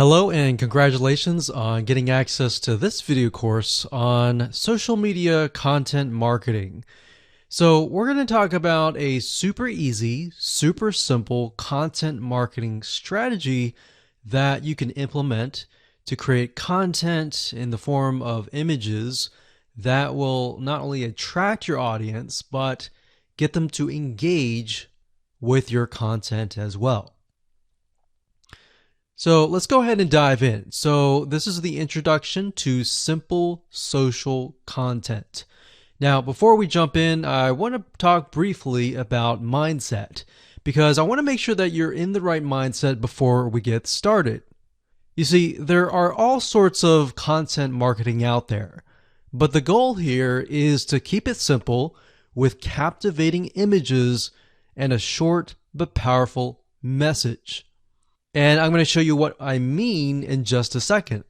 Hello and congratulations on getting access to this video course on social media content marketing. So we're going to talk about a super easy, super simple content marketing strategy that you can implement to create content in the form of images that will not only attract your audience, but get them to engage with your content as well. So let's go ahead and dive in. So this is the introduction to simple social content. Now, before we jump in, I want to talk briefly about mindset because I want to make sure that you're in the right mindset before we get started. You see, there are all sorts of content marketing out there, but the goal here is to keep it simple with captivating images and a short but powerful message. And I'm going to show you what I mean in just a second.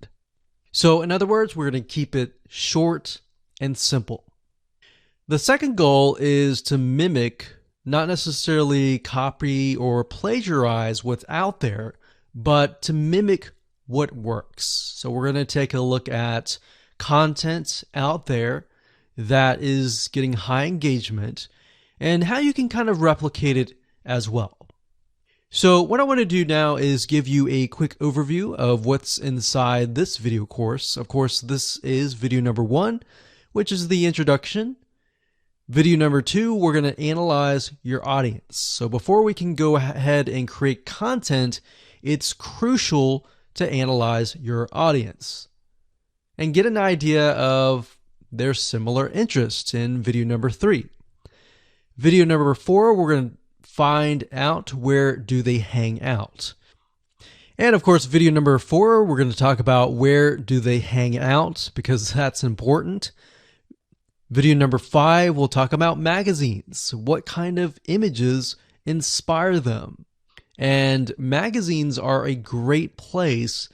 So in other words, we're going to keep it short and simple. The second goal is to mimic, not necessarily copy or plagiarize what's out there, but to mimic what works. So we're going to take a look at content out there that is getting high engagement and how you can kind of replicate it as well. So what I want to do now is give you a quick overview of what's inside this video course. Of course, this is video number 1, which is the introduction. Video number 2, we're going to analyze your audience. So before we can go ahead and create content, it's crucial to analyze your audience and get an idea of their similar interests in video number 3. Video number 4, we're going to find out where do they hang out. And of course, video number 4, we're going to talk about where do they hang out because that's important. Video number 5, we'll talk about magazines. What kind of images inspire them? And magazines are a great place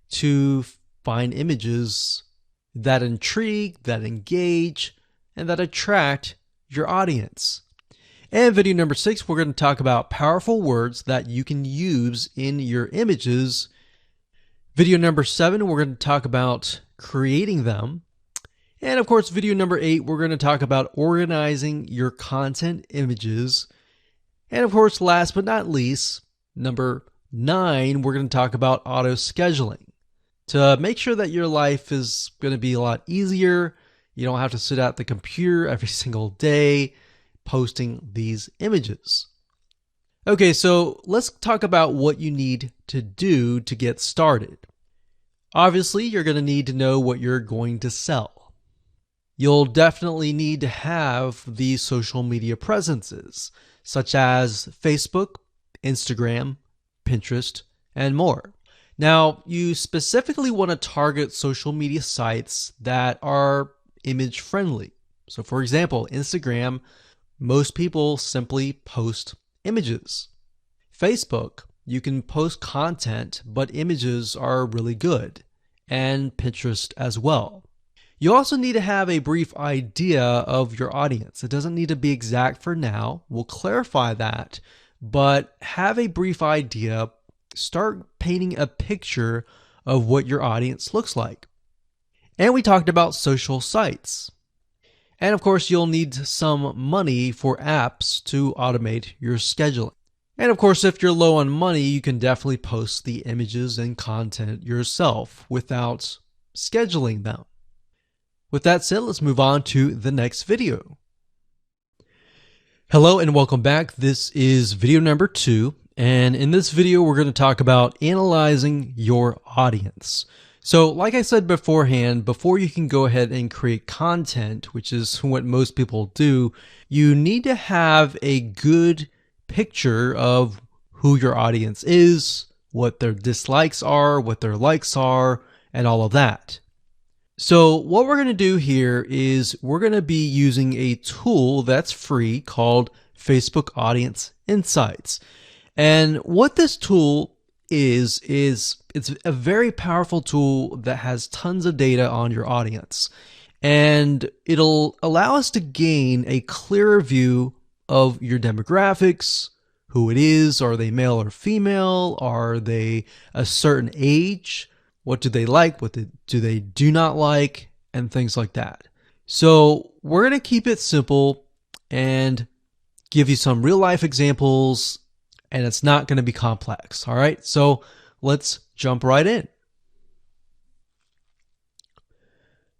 to find images that intrigue, that engage, and that attract your audience. And video number 6, we're going to talk about powerful words that you can use in your images. Video number 7, we're going to talk about creating them. And of course, video number 8, we're going to talk about organizing your content images. And of course, last but not least, number 9, we're going to talk about auto scheduling to make sure that your life is going to be a lot easier. You don't have to sit at the computer every single day posting these images. Okay, so let's talk about what you need to do to get started. Obviously, you're going to need to know what you're going to sell. You'll definitely need to have these social media presences, such as Facebook, Instagram, Pinterest, and more. Now, you specifically want to target social media sites that are image friendly. So for example, Instagram, most people simply post images. Facebook, you can post content, but images are really good. And Pinterest as well. You also need to have a brief idea of your audience. It doesn't need to be exact for now. We'll clarify that. But have a brief idea. Start painting a picture of what your audience looks like. And we talked about social sites. And of course, you'll need some money for apps to automate your scheduling. And of course, if you're low on money, you can definitely post the images and content yourself without scheduling them. With that said, let's move on to the next video. Hello and welcome back. This is video number 2. And in this video, we're going to talk about analyzing your audience. So like I said beforehand, before you can go ahead and create content, which is what most people do, you need to have a good picture of who your audience is, what their dislikes are, what their likes are, and all of that. So what we're going to do here is we're going to be using a tool that's free called Facebook Audience Insights. And what this tool is it's a very powerful tool that has tons of data on your audience. And it'll allow us to gain a clearer view of your demographics, who it is. Are they male or female? Are they a certain age? What do they like? What do they do not like? And things like that. So we're going to keep it simple and give you some real life examples, and it's not going to be complex. All right. So let's jump right in.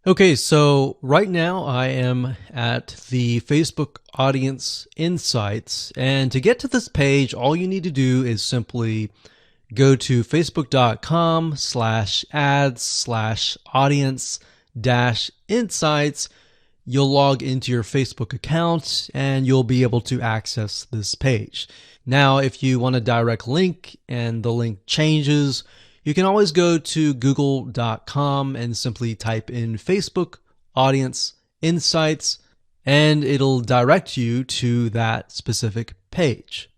Okay, so right now I am at the Facebook Audience Insights, and to get to this page, all you need to do is simply go to facebook.com/ads/audience-insights. You'll log into your Facebook account and you'll be able to access this page. Now, if you want a direct link and the link changes, you can always go to google.com and simply type in Facebook Audience Insights, and it'll direct you to that specific page.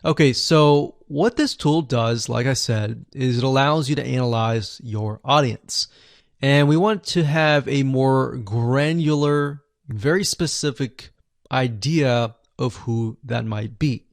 Okay, so what this tool does, like I said, is it allows you to analyze your audience. And we want to have a more granular, very specific idea of who that might be.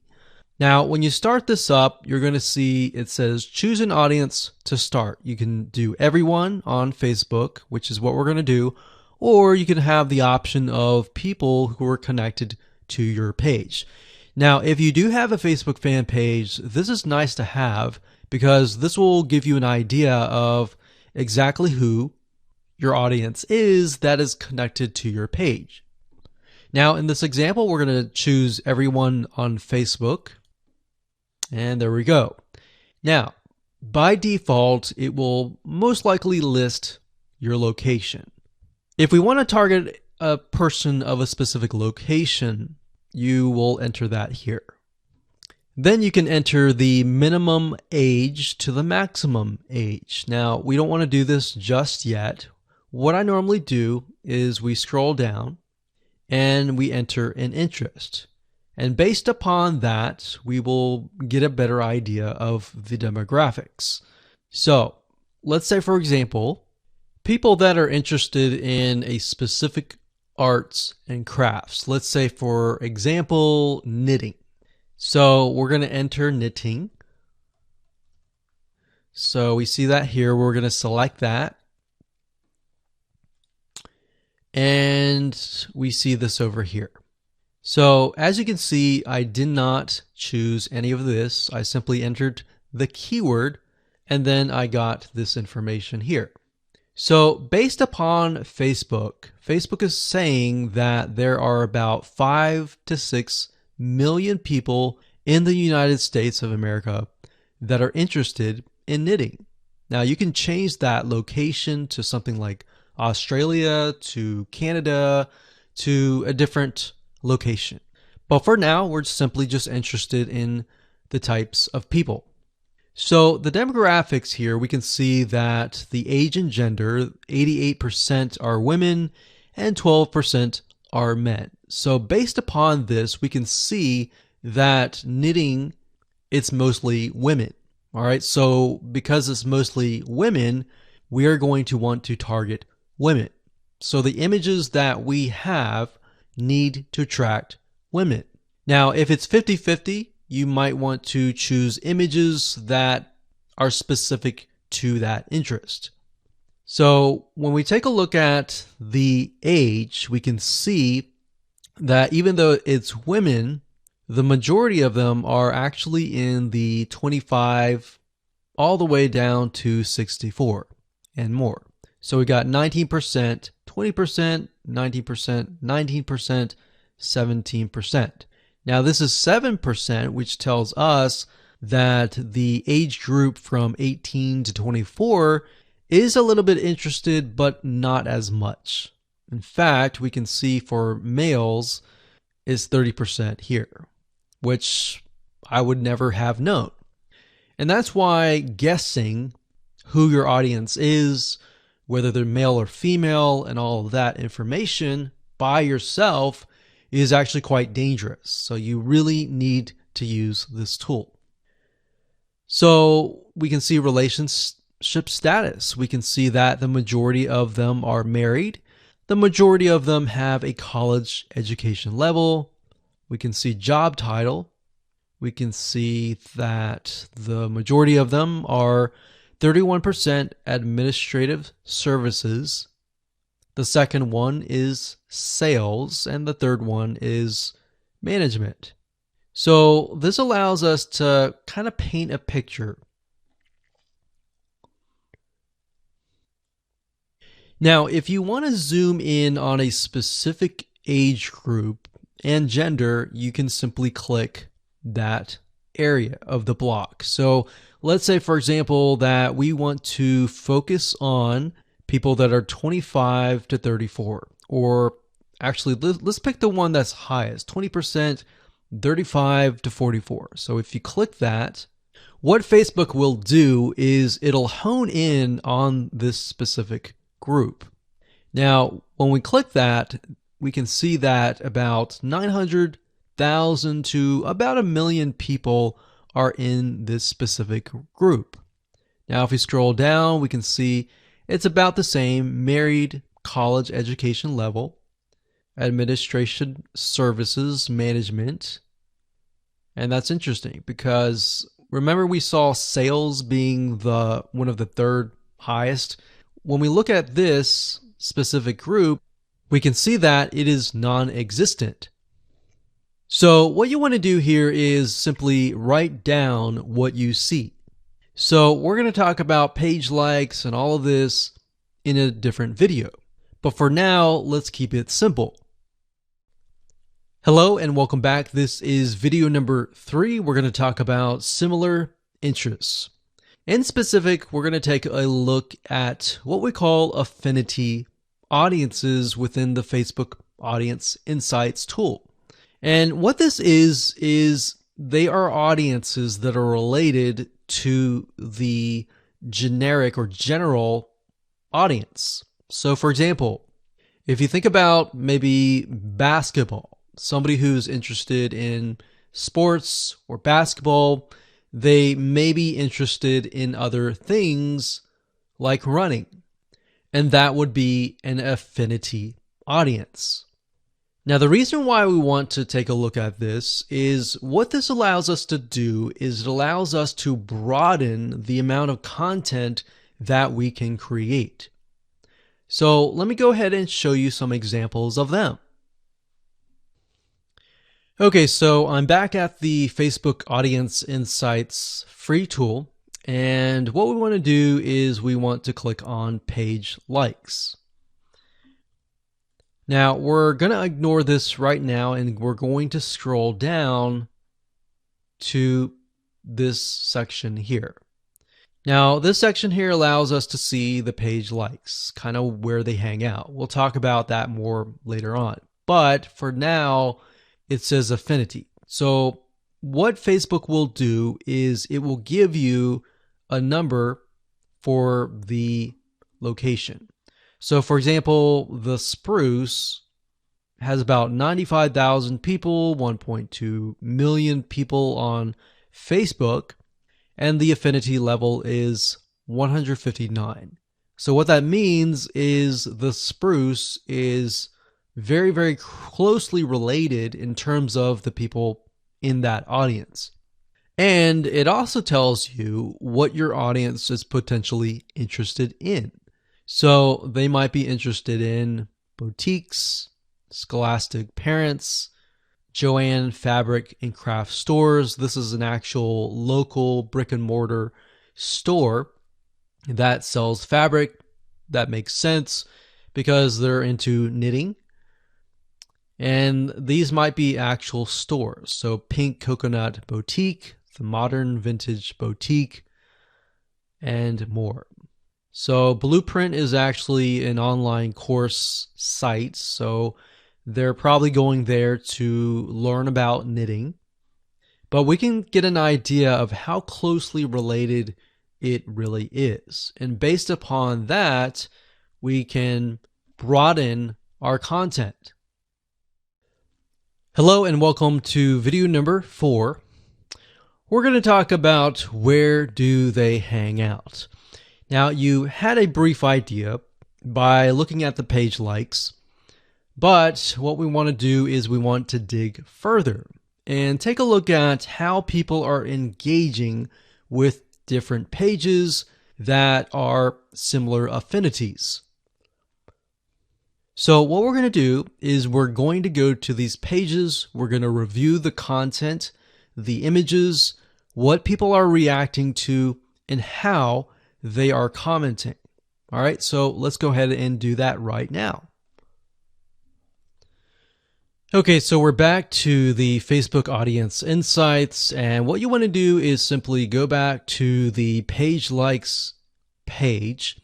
Now, when you start this up, you're going to see it says choose an audience to start. You can do everyone on Facebook, which is what we're going to do, or you can have the option of people who are connected to your page. Now, if you do have a Facebook fan page, this is nice to have because this will give you an idea of exactly who your audience is that is connected to your page. Now, in this example, we're going to choose everyone on Facebook. And there we go. Now, by default, it will most likely list your location. If we want to target a person of a specific location, you will enter that here. Then you can enter the minimum age to the maximum age. Now, we don't want to do this just yet. What I normally do is we scroll down and we enter an interest. And based upon that, we will get a better idea of the demographics. So let's say, for example, people that are interested in a specific arts and crafts. Let's say, for example, knitting. So we're going to enter knitting. So we see that here. We're going to select that. And we see this over here. So as you can see, I did not choose any of this. I simply entered the keyword and then I got this information here. So based upon Facebook, Facebook is saying that there are about 5 to 6 million people in the United States of America that are interested in knitting. Now you can change that location to something like Australia, to Canada, to a different location. But for now, we're simply just interested in the types of people. So the demographics here, we can see that the age and gender, 88% are women and 12% are men. So based upon this, we can see that knitting, it's mostly women. All right. So because it's mostly women, we are going to want to target women. So the images that we have need to attract women. Now, if it's 50-50, you might want to choose images that are specific to that interest. So when we take a look at the age, we can see that even though it's women, the majority of them are actually in the 25 all the way down to 64 and more. So we got 19%, 20%, 19%, 19%, 17%. Now this is 7%, which tells us that the age group from 18 to 24 is a little bit interested, but not as much. In fact, we can see for males is 30% here, which I would never have known. And that's why guessing who your audience is, whether they're male or female, and all of that information by yourself is actually quite dangerous. So you really need to use this tool. So we can see relationship status. We can see that the majority of them are married. The majority of them have a college education level. We can see job title. we can see that the majority of them are 31% administrative services. The second one is sales, and the third one is management. So this allows us to kind of paint a picture. Now, if you want to zoom in on a specific age group and gender, you can simply click that area of the block. So let's say, for example, that we want to focus on people that are 25 to 34, or actually let's pick the one that's highest, 20%, 35 to 44. So if you click that, what Facebook will do is it'll hone in on this specific group. Now, when we click that, we can see that about 900,000 to about 1 million people are in this specific group. Now, if we scroll down, we can see it's about the same: married, college education level, administration services, management. And that's interesting because remember we saw sales being one of the third highest. When we look at this specific group, we can see that it is non-existent. So what you want to do here is simply write down what you see. So we're going to talk about page likes and all of this in a different video. But for now, let's keep it simple. Hello and welcome back. This is video number 3. We're going to talk about similar interests. In specific, we're going to take a look at what we call affinity audiences within the Facebook Audience Insights tool. And what this is they are audiences that are related to the generic or general audience. So for example, if you think about maybe basketball, somebody who's interested in sports or basketball, they may be interested in other things like running, and that would be an affinity audience. Now, the reason why we want to take a look at this is what this allows us to do is it allows us to broaden the amount of content that we can create. So let me go ahead and show you some examples of them. Okay, so I'm back at the Facebook Audience Insights free tool, and what we want to do is we want to click on page likes. Now, we're going to ignore this right now, and we're going to scroll down to this section here. Now, this section here allows us to see the page likes, kind of where they hang out. We'll talk about that more later on. But for now, it says affinity. So what Facebook will do is it will give you a number for the location. So for example, the Spruce has about 95,000 people, 1.2 million people on Facebook, and the affinity level is 159. So what that means is the Spruce is very, very closely related in terms of the people in that audience. And it also tells you what your audience is potentially interested in. So they might be interested in boutiques, Scholastic Parents, Joann Fabric and Craft Stores. This is an actual local brick and mortar store that sells fabric. That makes sense because they're into knitting. And these might be actual stores. So Pink Coconut Boutique, the Modern Vintage Boutique, and more. So Blueprint is actually an online course site. So they're probably going there to learn about knitting. But we can get an idea of how closely related it really is. And based upon that, we can broaden our content. Hello and welcome to video number 4. We're going to talk about where do they hang out. Now, you had a brief idea by looking at the page likes, but what we want to do is we want to dig further. and take a look at how people are engaging with different pages that are similar affinities. So what we're going to do is we're going to go to these pages, we're going to review the content, the images, what people are reacting to, and how they are commenting. All right, so let's go ahead and do that right now. Okay, so we're back to the Facebook Audience Insights, and what you want to do is simply go back to the page likes page,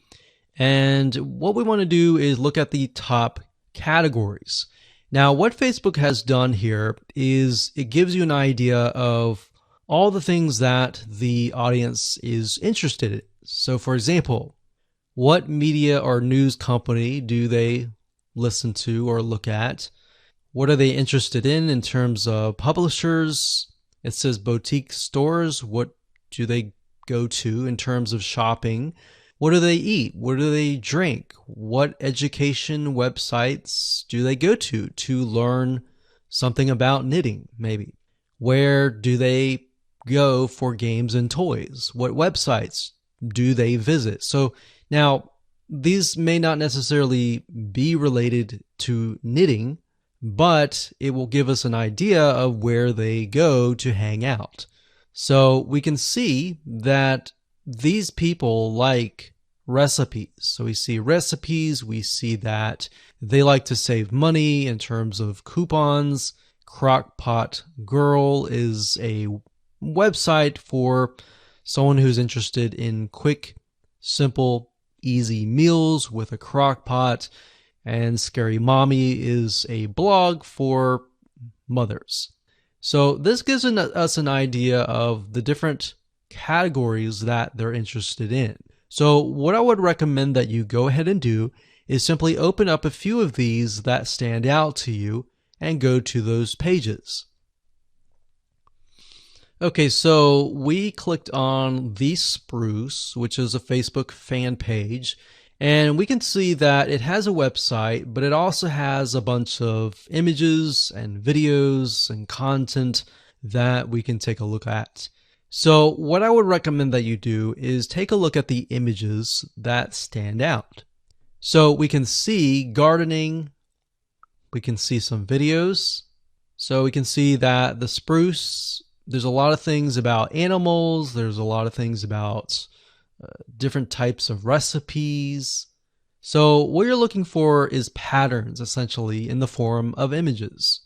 and what we want to do is look at the top categories. Now, what Facebook has done here is it gives you an idea of all the things that the audience is interested in. So, for example, what media or news company do they listen to or look at? What are they interested in terms of publishers? It says boutique stores. What do they go to in terms of shopping? What do they eat? What do they drink? What education websites do they go to learn something about knitting, maybe? Where do they go for games and toys? What websites do they visit? So now, these may not necessarily be related to knitting, but it will give us an idea of where they go to hang out. So we can see that these people like recipes. So we see recipes, we see that they like to save money in terms of coupons. Crockpot Girl is a website for someone who's interested in quick, simple, easy meals with a crock pot. And Scary Mommy is a blog for mothers. So this gives us an idea of the different categories that they're interested in. So what I would recommend that you go ahead and do is simply open up a few of these that stand out to you and go to those pages. Okay, so we clicked on The Spruce, which is a Facebook fan page, and we can see that it has a website, but it also has a bunch of images and videos and content that we can take a look at. So what I would recommend that you do is take a look at the images that stand out. So we can see gardening, we can see some videos, so we can see that The Spruce, there's a lot of things about animals. There's a lot of things about different types of recipes. So what you're looking for is patterns, essentially, in the form of images.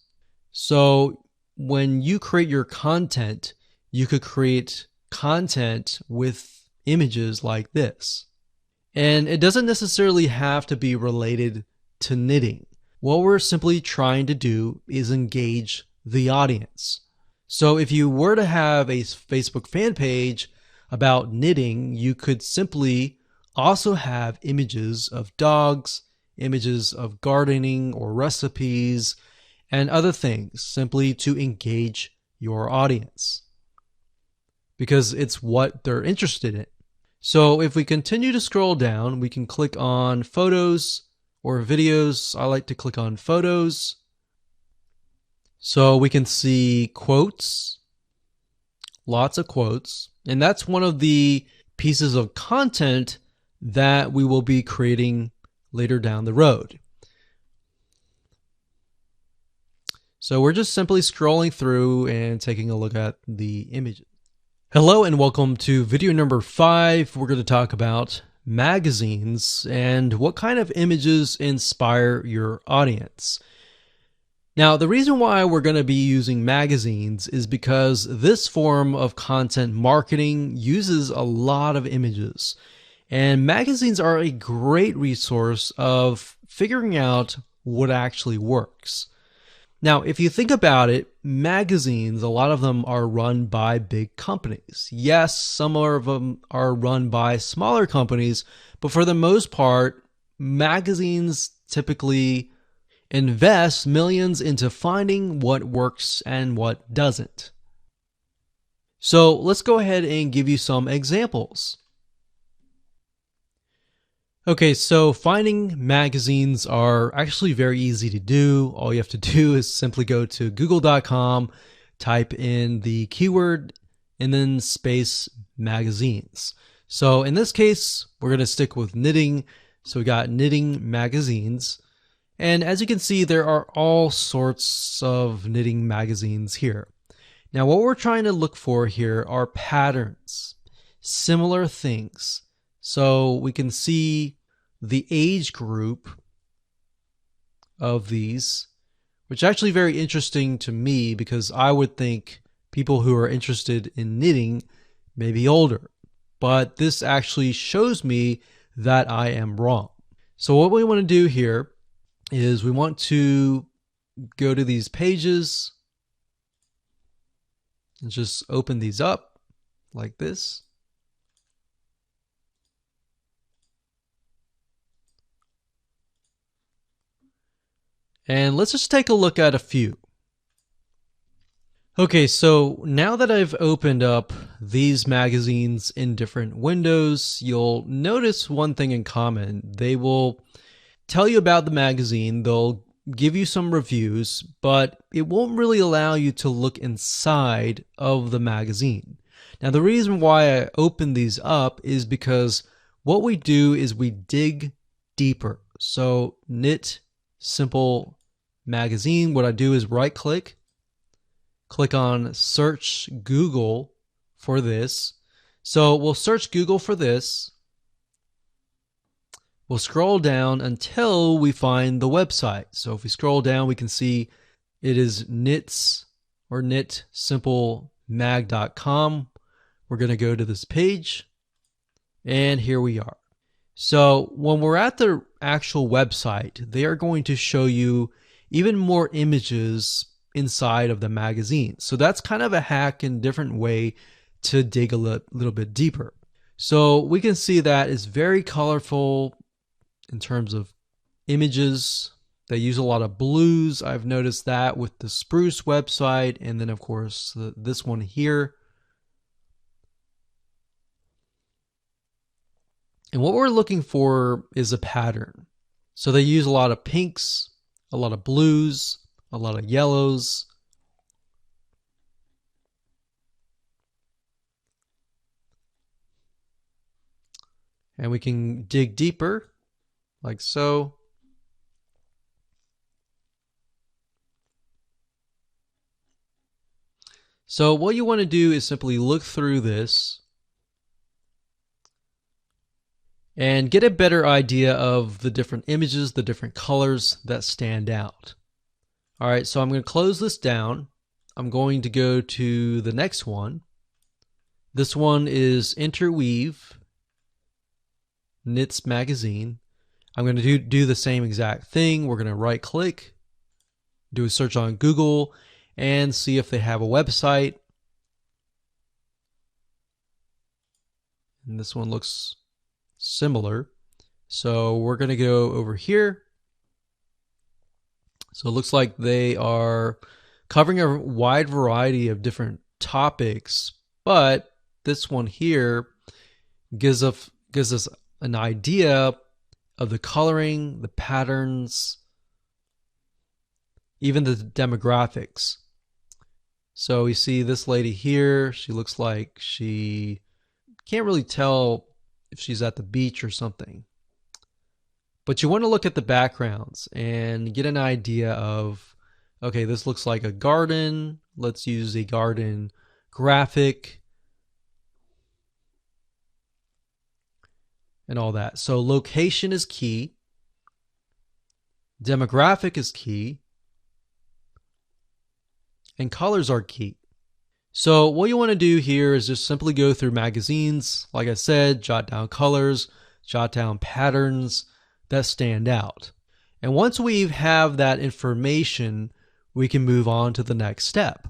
So when you create your content, you could create content with images like this. And it doesn't necessarily have to be related to knitting. What we're simply trying to do is engage the audience. So if you were to have a Facebook fan page about knitting, you could simply also have images of dogs, images of gardening or recipes, and other things, simply to engage your audience, because it's what they're interested in. So if we continue to scroll down, we can click on photos or videos. I like to click on photos. So we can see quotes, lots of quotes, and that's one of the pieces of content that we will be creating later down the road. So we're just simply scrolling through and taking a look at the images. Hello and welcome to video number 5. We're going to talk about magazines and what kind of images inspire your audience. Now, the reason why we're going to be using magazines is because this form of content marketing uses a lot of images. And magazines are a great resource of figuring out what actually works. Now, if you think about it, magazines, a lot of them are run by big companies. Yes, some of them are run by smaller companies, but for the most part, magazines typically invest millions into finding what works and what doesn't. So let's go ahead and give you some examples. Okay, so finding magazines are actually very easy to do. All you have to do is simply go to google.com, type in the keyword and then space magazines. So in this case, we're going to stick with knitting. So we got knitting magazines. And as you can see, there are all sorts of knitting magazines here. Now, what we're trying to look for here are patterns, similar things. So we can see the age group of these, which is actually very interesting to me because I would think people who are interested in knitting may be older. But this actually shows me that I am wrong. So what we want to do here is we want to go to these pages and just open these up like this. And let's just take a look at a few. Okay, so now that I've opened up these magazines in different windows, you'll notice one thing in common. They will tell you about the magazine, they'll give you some reviews, but it won't really allow you to look inside of the magazine. Now, the reason why I open these up is because what we do is we dig deeper. So Knit Simple Magazine, what I do is right click on search Google for this. So we'll search Google for this. We'll scroll down until we find the website. So if we scroll down, we can see it is knits or knitsimplemag.com. We're going to go to this page, and here we are. So when we're at the actual website, they are going to show you even more images inside of the magazine. So that's kind of a hack and different way to dig a little bit deeper. So we can see that it's very colorful in terms of images. They use a lot of blues. I've noticed that with the Spruce website, and then of course this one here. And what we're looking for is a pattern. So they use a lot of pinks, a lot of blues, a lot of yellows. And we can dig deeper, like so. So what you want to do is simply look through this and get a better idea of the different images, the different colors that stand out. All right, so I'm going to close this down. I'm going to go to the next one. This one is Interweave Knits Magazine. I'm going to do the same exact thing. We're going to right click, do a search on Google, and see if they have a website. And this one looks similar. So we're going to go over here. So it looks like they are covering a wide variety of different topics, but this one here gives us an idea of the coloring, the patterns, even the demographics. So we see this lady here. She looks like she can't really tell if she's at the beach or something. But you want to look at the backgrounds and get an idea of, okay, this looks like a garden. Let's use a garden graphic and all that. So location is key. Demographic is key. And colors are key. So what you want to do here is just simply go through magazines. Like I said, jot down colors, jot down patterns that stand out. And once we have that information, we can move on to the next step.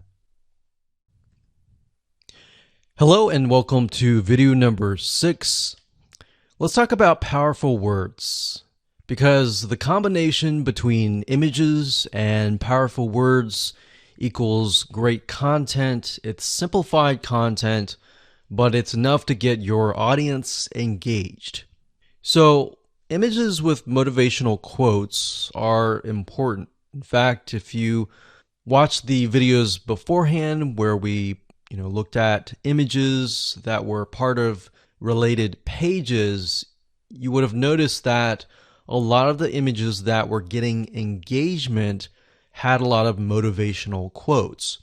Hello and welcome to video number 6. Let's talk about powerful words, because the combination between images and powerful words equals great content. It's simplified content, but it's enough to get your audience engaged. So images with motivational quotes are important. In fact, if you watched the videos beforehand where we, looked at images that were part of related pages, you would have noticed that a lot of the images that were getting engagement had a lot of motivational quotes.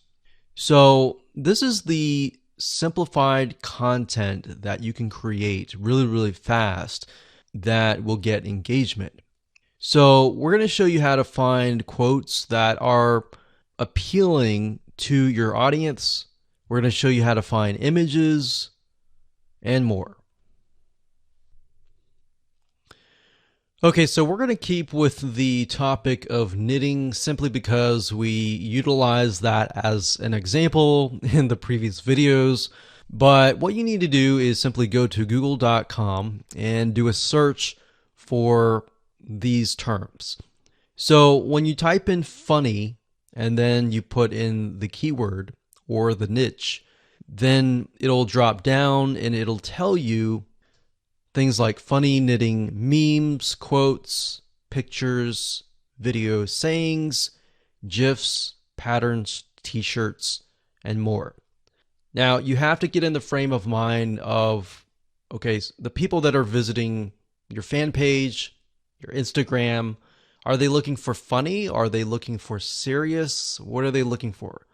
So this is the simplified content that you can create really, really fast that will get engagement. So we're going to show you how to find quotes that are appealing to your audience. We're going to show you how to find images and more. Okay, so we're going to keep with the topic of knitting simply because we utilized that as an example in the previous videos. But what you need to do is simply go to google.com and do a search for these terms. So when you type in funny and then you put in the keyword or the niche, then it'll drop down and it'll tell you things like funny knitting memes, quotes, pictures, video sayings, GIFs, patterns, t-shirts, and more. Now, you have to get in the frame of mind of, okay, the people that are visiting your fan page, your Instagram, are they looking for funny? Are they looking for serious? What are they looking for?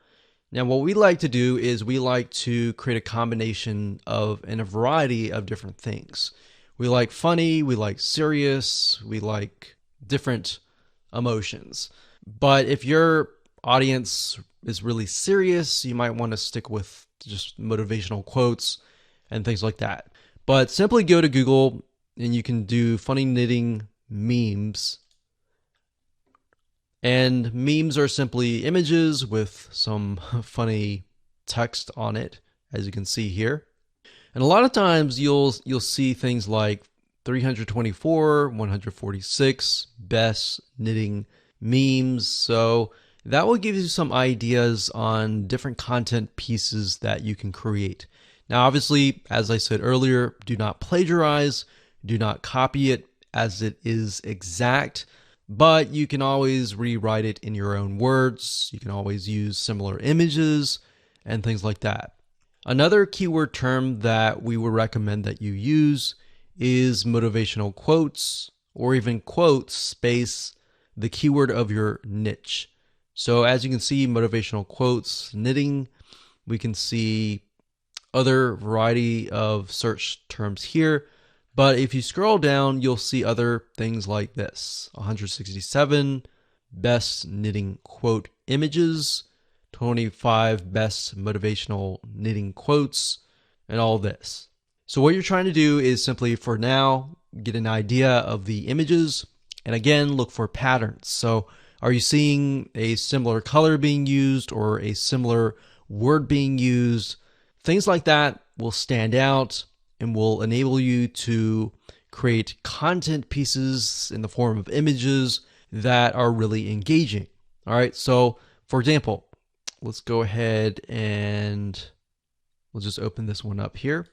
Now, what we like to do is we like to create a combination of and a variety of different things. We like funny, we like serious, we like different emotions. But if your audience is really serious, you might want to stick with just motivational quotes and things like that. But simply go to Google and you can do funny knitting memes. And memes are simply images with some funny text on it, as you can see here. And a lot of times you'll see things like 324, 146 best knitting memes. So that will give you some ideas on different content pieces that you can create. Now, obviously, as I said earlier, do not plagiarize, do not copy it as it is exact, but you can always rewrite it in your own words. You can always use similar images and things like that. Another keyword term that we would recommend that you use is motivational quotes, or even quotes space the keyword of your niche. So as you can see, motivational quotes, knitting, we can see other variety of search terms here. But if you scroll down, you'll see other things like this: 167 best knitting quote images, 25 best motivational knitting quotes, and all this. So what you're trying to do is simply, for now, get an idea of the images, and again, look for patterns. So are you seeing a similar color being used or a similar word being used? Things like that will stand out and will enable you to create content pieces in the form of images that are really engaging. All right, so for example, let's go ahead and we'll just open this one up here.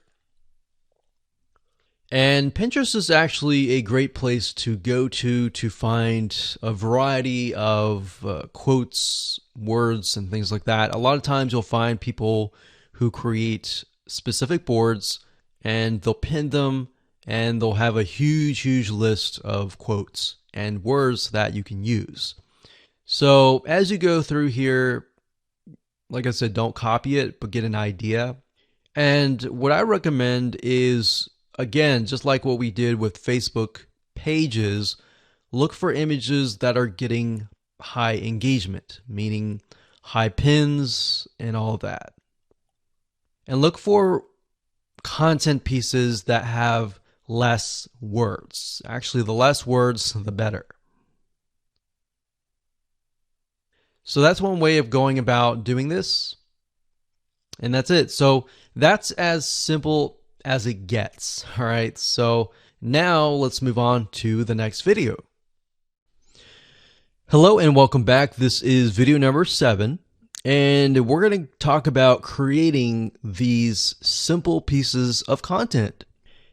And Pinterest is actually a great place to go to find a variety of quotes, words, and things like that. A lot of times you'll find people who create specific boards and they'll pin them and they'll have a huge list of quotes and words that you can use. So as you go through here, like I said, don't copy it, but get an idea. And what I recommend is, again, just like what we did with Facebook pages, look for images that are getting high engagement, meaning high pins and all that. And look for content pieces that have less words. Actually, the less words, the better. So that's one way of going about doing this. And that's it. So that's as simple as it gets. All right. So now let's move on to the next video. Hello and welcome back. This is video number 7. And we're going to talk about creating these simple pieces of content.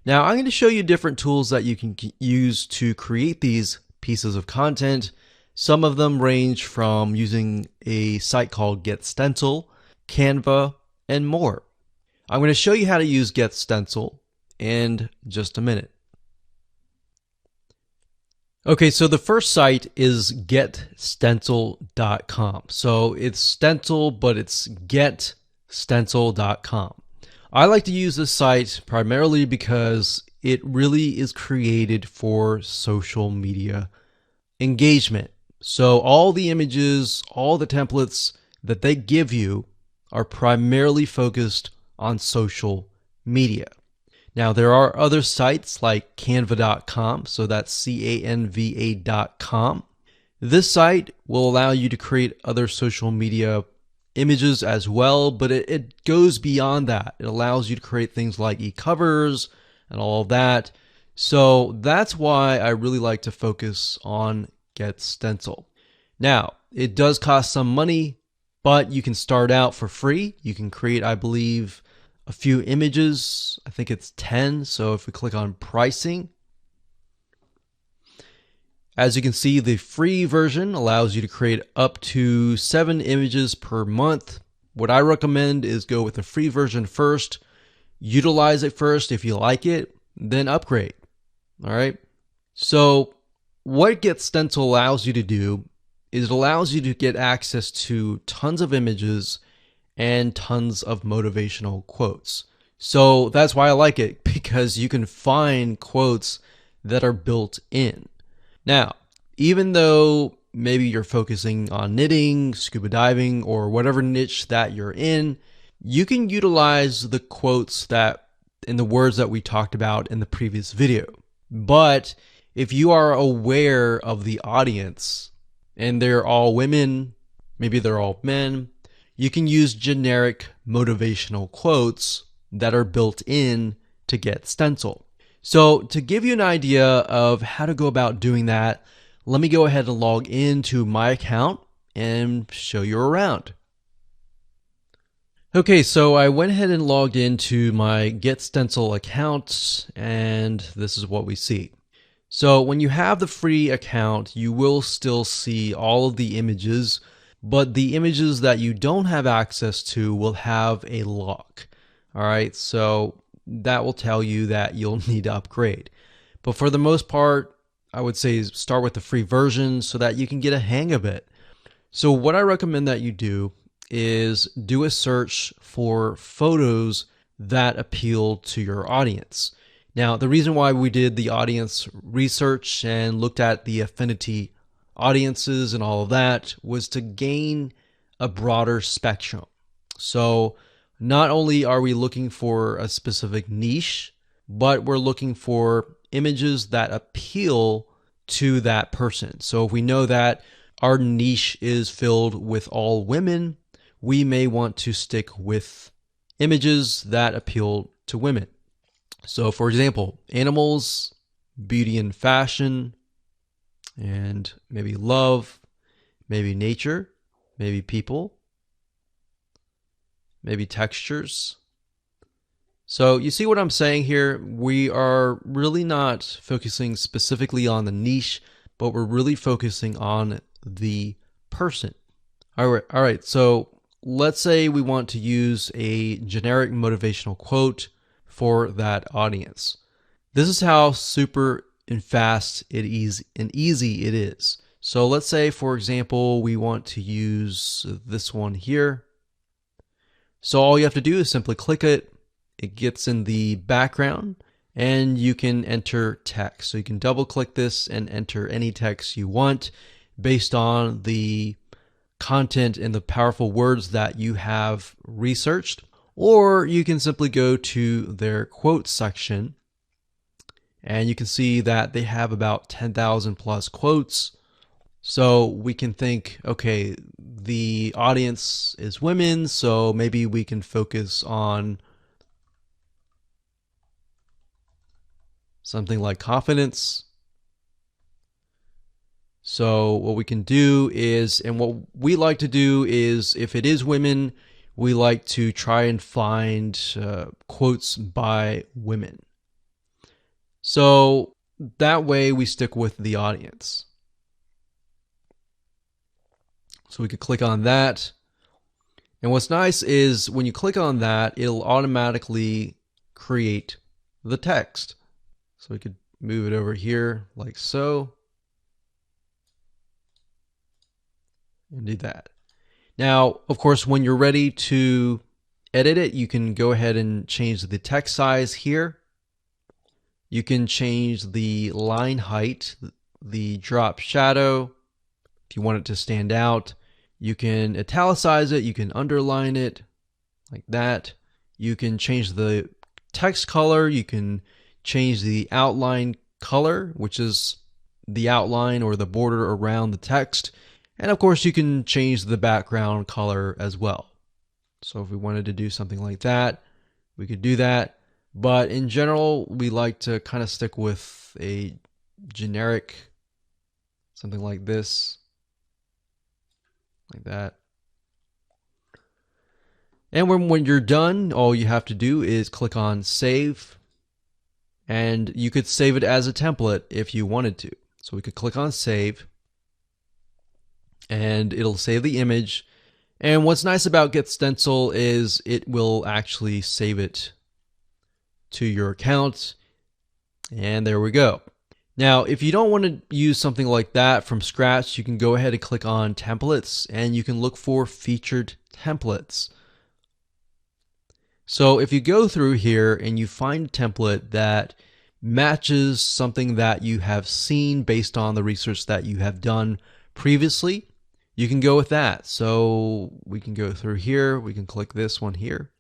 Now, I'm going to show you different tools that you can use to create these pieces of content. Some of them range from using a site called GetStencil, Canva, and more. I'm going to show you how to use GetStencil in just a minute. Okay, so the first site is getstencil.com. So it's stencil, but it's getstencil.com. I like to use this site primarily because it really is created for social media engagement. So all the images, all the templates that they give you are primarily focused on social media. Now, there are other sites like canva.com, so that's canva.com. This site will allow you to create other social media images as well, but it goes beyond that. It allows you to create things like e-covers and all of that. So that's why I really like to focus on GetStencil. Now, it does cost some money, but you can start out for free. You can create, I believe, a few images. I think it's 10. So if we click on pricing, as you can see, the free version allows you to create up to 7 images per month. What I recommend is go with the free version first, utilize it first. If you like it, then upgrade. All right. So what GetStencil allows you to do is it allows you to get access to tons of images and tons of motivational quotes. So that's why I like it, because you can find quotes that are built in. Now, even though maybe you're focusing on knitting, scuba diving, or whatever niche that you're in, you can utilize the quotes that in the words that we talked about in the previous video. But if you are aware of the audience and they're all women, maybe they're all men, you can use generic motivational quotes that are built in to GetStencil. So to give you an idea of how to go about doing that, let me go ahead and log into my account and show you around. Okay, so I went ahead and logged into my GetStencil account, and this is what we see. So when you have the free account, you will still see all of the images, but the images that you don't have access to will have a lock. All right, so that will tell you that you'll need to upgrade. But for the most part, I would say start with the free version so that you can get a hang of it. So what I recommend that you do is do a search for photos that appeal to your audience. Now, the reason why we did the audience research and looked at the affinity audiences and all of that was to gain a broader spectrum. So not only are we looking for a specific niche, but we're looking for images that appeal to that person. So if we know that our niche is filled with all women, we may want to stick with images that appeal to women. So for example, animals, beauty and fashion, and maybe love, maybe nature, maybe people, maybe textures. So you see what I'm saying here? We are really not focusing specifically on the niche, but we're really focusing on the person. All right. So let's say we want to use a generic motivational quote for that audience. This is how super and fast and easy it is. So let's say, for example, we want to use this one here. So all you have to do is simply click it. It gets in the background and you can enter text. So you can double click this and enter any text you want based on the content and the powerful words that you have researched. Or you can simply go to their quote section and you can see that they have about 10,000 plus quotes. So we can think, okay, the audience is women, so maybe we can focus on something like confidence. So what we can do is, and what we like to do is, if it is women, we like to try and find quotes by women. So that way we stick with the audience. So we could click on that. And what's nice is when you click on that, it'll automatically create the text. So we could move it over here like so. And do that. Now, of course, when you're ready to edit it, you can go ahead and change the text size here. You can change the line height, the drop shadow, if you want it to stand out. You can italicize it, you can underline it like that. You can change the text color, you can change the outline color, which is the outline or the border around the text. And of course, you can change the background color as well. So if we wanted to do something like that, we could do that. But in general, we like to kind of stick with a generic, something like this, like that. And when you're done, all you have to do is click on save. And you could save it as a template if you wanted to. So we could click on save. And it'll save the image. And what's nice about GetStencil is it will actually save it to your account. And there we go. Now, if you don't want to use something like that from scratch, you can go ahead and click on templates and you can look for featured templates. So if you go through here and you find a template that matches something that you have seen based on the research that you have done previously, you can go with that. So we can go through here, we can click this one here.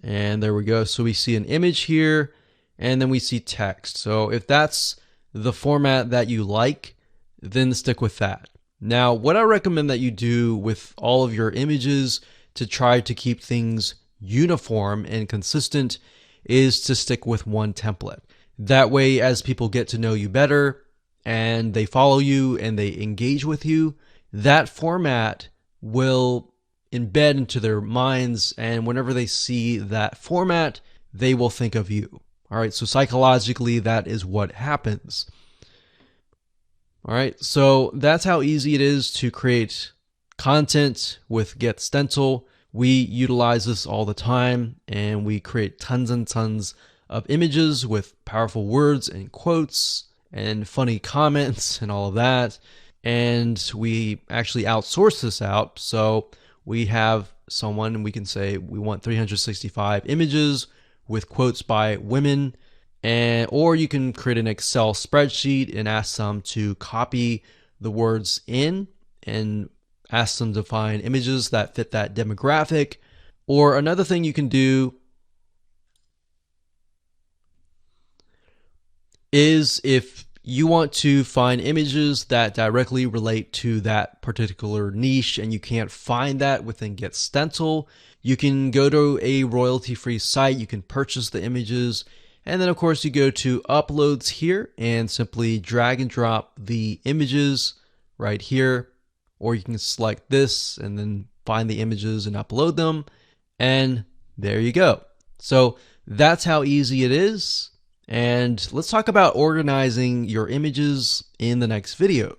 And there we go. So we see an image here and then we see text. So if that's the format that you like, then stick with that. Now, what I recommend that you do with all of your images to try to keep things uniform and consistent is to stick with one template. That way, as people get to know you better and they follow you and they engage with you, that format will embed into their minds, and whenever they see that format, they will think of you. All right, so psychologically, that is what happens. All right, so that's how easy it is to create content with GetStencil. We utilize this all the time, and we create tons and tons of images with powerful words and quotes and funny comments and all of that. And we actually outsource this out. So we have someone, and we can say we want 365 images with quotes by women. Or you can create an Excel spreadsheet and ask them to copy the words in and ask them to find images that fit that demographic. Or another thing you can do is if you want to find images that directly relate to that particular niche and you can't find that within GetStencil, you can go to a royalty-free site, you can purchase the images, and then of course you go to uploads here and simply drag and drop the images right here, or you can select this and then find the images and upload them, and there you go. So that's how easy it is. And let's talk about organizing your images in the next video.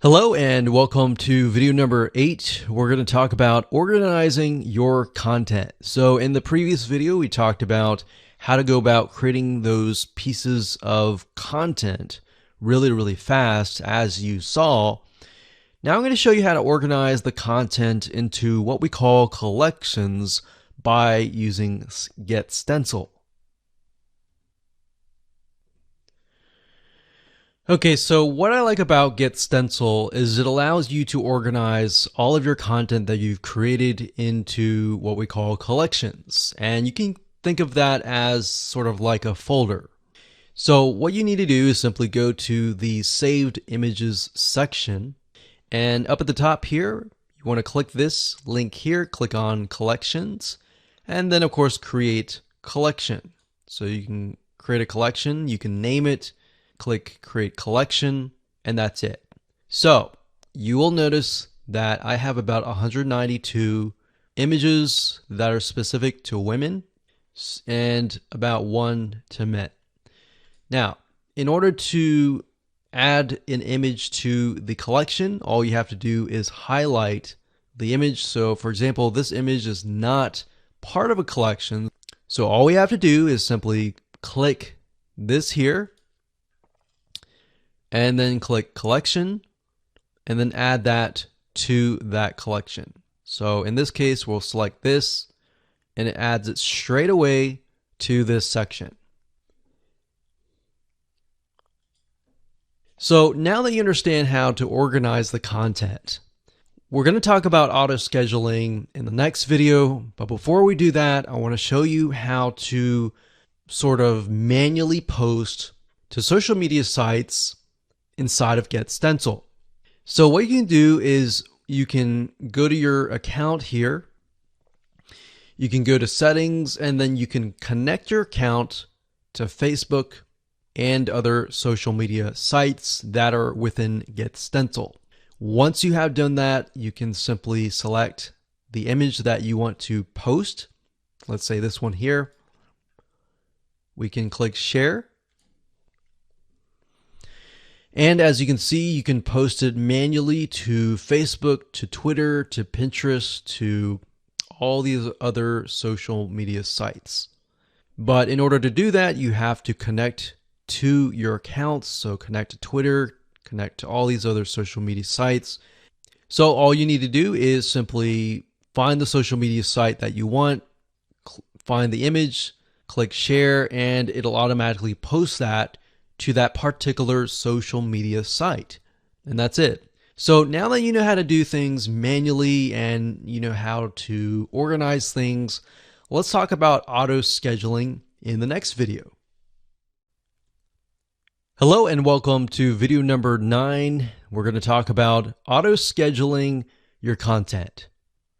Hello and welcome to video number 8. We're going to talk about organizing your content. So in the previous video, we talked about how to go about creating those pieces of content really, really fast, as you saw. Now I'm going to show you how to organize the content into what we call collections by using GetStencil. Okay, so what I like about GetStencil is it allows you to organize all of your content that you've created into what we call collections. And you can think of that as sort of like a folder. So what you need to do is simply go to the Saved Images section. And up at the top here, you want to click this link here, click on Collections, and then of course create collection. So you can create a collection, you can name it, click create collection, and that's it. So you will notice that I have about 192 images that are specific to women. and about 1 to mint. Now, in order to add an image to the collection, all you have to do is highlight the image. So for example, this image is not part of a collection. So all we have to do is simply click this here and then click collection and then add that to that collection. So in this case, we'll select this and it adds it straight away to this section. So now that you understand how to organize the content, we're going to talk about auto scheduling in the next video. But before we do that, I want to show you how to sort of manually post to social media sites inside of GetStencil. So what you can do is you can go to your account here. You can go to settings and then you can connect your account to Facebook and other social media sites that are within GetStencil. Once you have done that, you can simply select the image that you want to post. Let's say this one here. We can click share. And as you can see, you can post it manually to Facebook, to Twitter, to Pinterest, to all these other social media sites. But in order to do that, you have to connect to your accounts. So connect to Twitter, connect to all these other social media sites. So all you need to do is simply find the social media site that you want, find the image, click share, and it'll automatically post that to that particular social media site. And that's it. So now that you know how to do things manually and you know how to organize things, let's talk about auto scheduling in the next video. Hello and welcome to video number 9. We're going to talk about auto scheduling your content.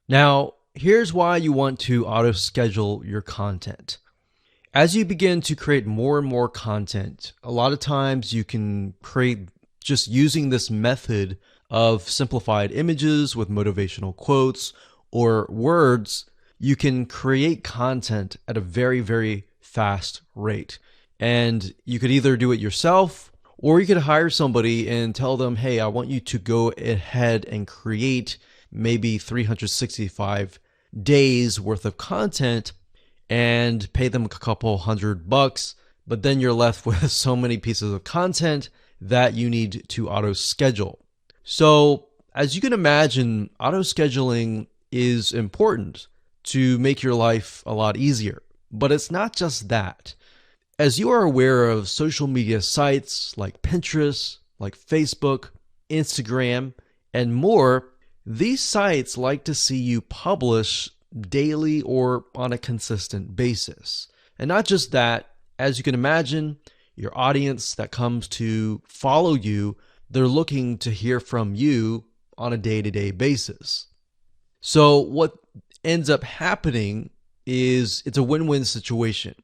Now, here's why you want to auto schedule your content. As you begin to create more and more content, a lot of times you can create just using this method of simplified images with motivational quotes or words. You can create content at a very, very fast rate. And you could either do it yourself or you could hire somebody and tell them, hey, I want you to go ahead and create maybe 365 days worth of content and pay them a couple $100, but then you're left with so many pieces of content that you need to auto schedule. So as you can imagine, auto scheduling is important to make your life a lot easier, but it's not just that. As you are aware of social media sites like Pinterest, like Facebook, Instagram, and more, these sites like to see you publish daily or on a consistent basis. And not just that, as you can imagine, your audience that comes to follow you, they're looking to hear from you on a day-to-day basis. So what ends up happening is it's a win-win situation.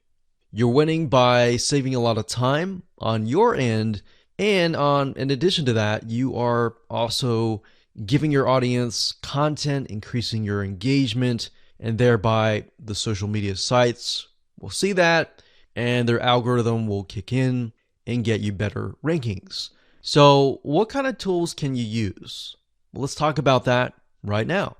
You're winning by saving a lot of time on your end, and in addition to that, you are also giving your audience content, increasing your engagement, and thereby the social media sites will see that and their algorithm will kick in and get you better rankings. So what kind of tools can you use? Well, let's talk about that right now.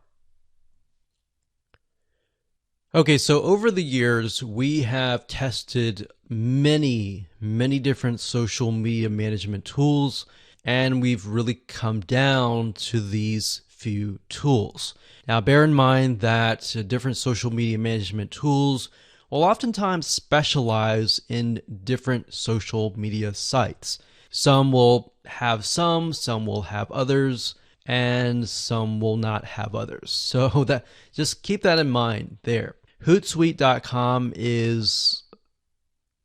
Okay, so over the years, we have tested many different social media management tools, and we've really come down to these few tools. Now, bear in mind that different social media management tools will oftentimes specialize in different social media sites. Some will have some will have others, and some will not have others. So just keep that in mind there. Hootsuite.com is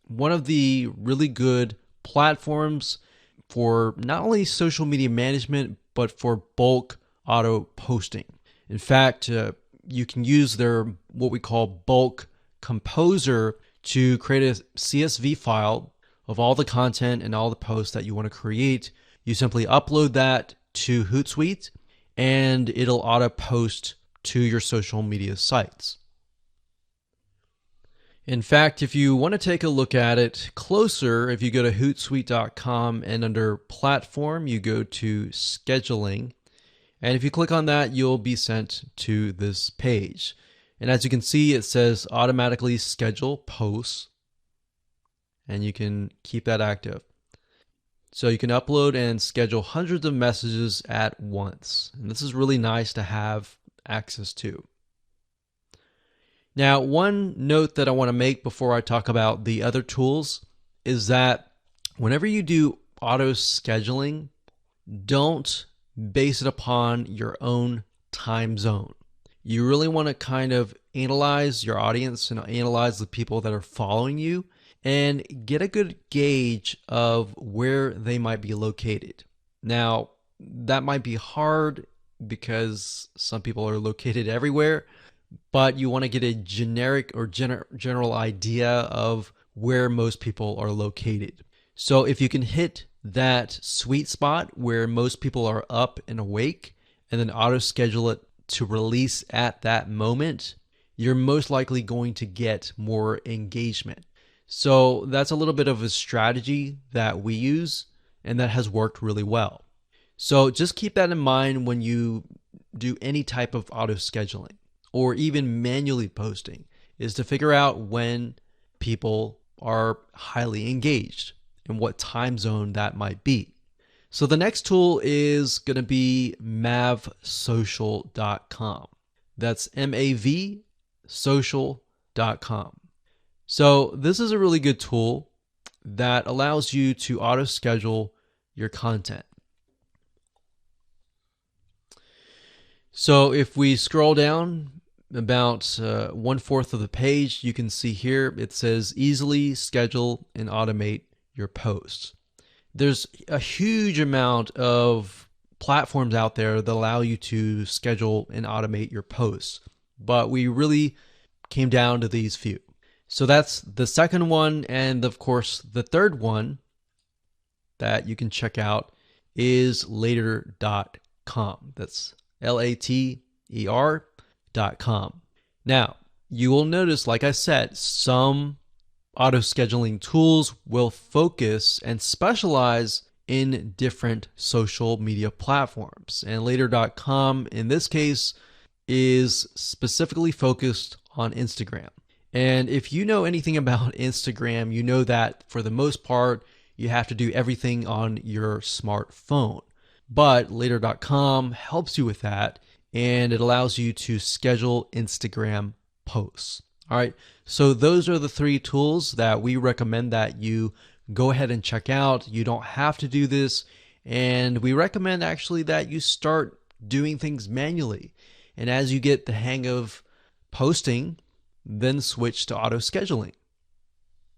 one of the really good platforms for not only social media management, but for bulk auto posting. In fact, you can use their what we call bulk composer to create a CSV file of all the content and all the posts that you want to create. You simply upload that to Hootsuite and it'll auto post to your social media sites. In fact, if you want to take a look at it closer, if you go to Hootsuite.com and under Platform, you go to Scheduling. And if you click on that, you'll be sent to this page. And as you can see, it says automatically schedule posts, and you can keep that active. So you can upload and schedule hundreds of messages at once. And this is really nice to have access to. Now, one note that I want to make before I talk about the other tools is that whenever you do auto scheduling, don't base it upon your own time zone. You really want to kind of analyze your audience and analyze the people that are following you and get a good gauge of where they might be located. Now, that might be hard because some people are located everywhere, but you want to get a generic or general idea of where most people are located. So if you can hit that sweet spot where most people are up and awake and then auto schedule it to release at that moment, you're most likely going to get more engagement. So that's a little bit of a strategy that we use, and that has worked really well. So just keep that in mind when you do any type of auto scheduling or even manually posting, is to figure out when people are highly engaged and what time zone that might be. So the next tool is going to be mavsocial.com. That's MAV social.com. So this is a really good tool that allows you to auto schedule your content. So if we scroll down about 1/4 of the page, you can see here it says easily schedule and automate your posts. There's a huge amount of platforms out there that allow you to schedule and automate your posts, but we really came down to these few. So that's the second one, and of course the third one that you can check out is later.com. That's LATER.com. Now, you will notice, like I said, some auto scheduling tools will focus and specialize in different social media platforms. And later.com in this case is specifically focused on Instagram. And if you know anything about Instagram, you know that for the most part, you have to do everything on your smartphone. But later.com helps you with that, and it allows you to schedule Instagram posts. All right, so those are the 3 tools that we recommend that you go ahead and check out. You don't have to do this, and we recommend actually that you start doing things manually. And as you get the hang of posting, then switch to auto scheduling.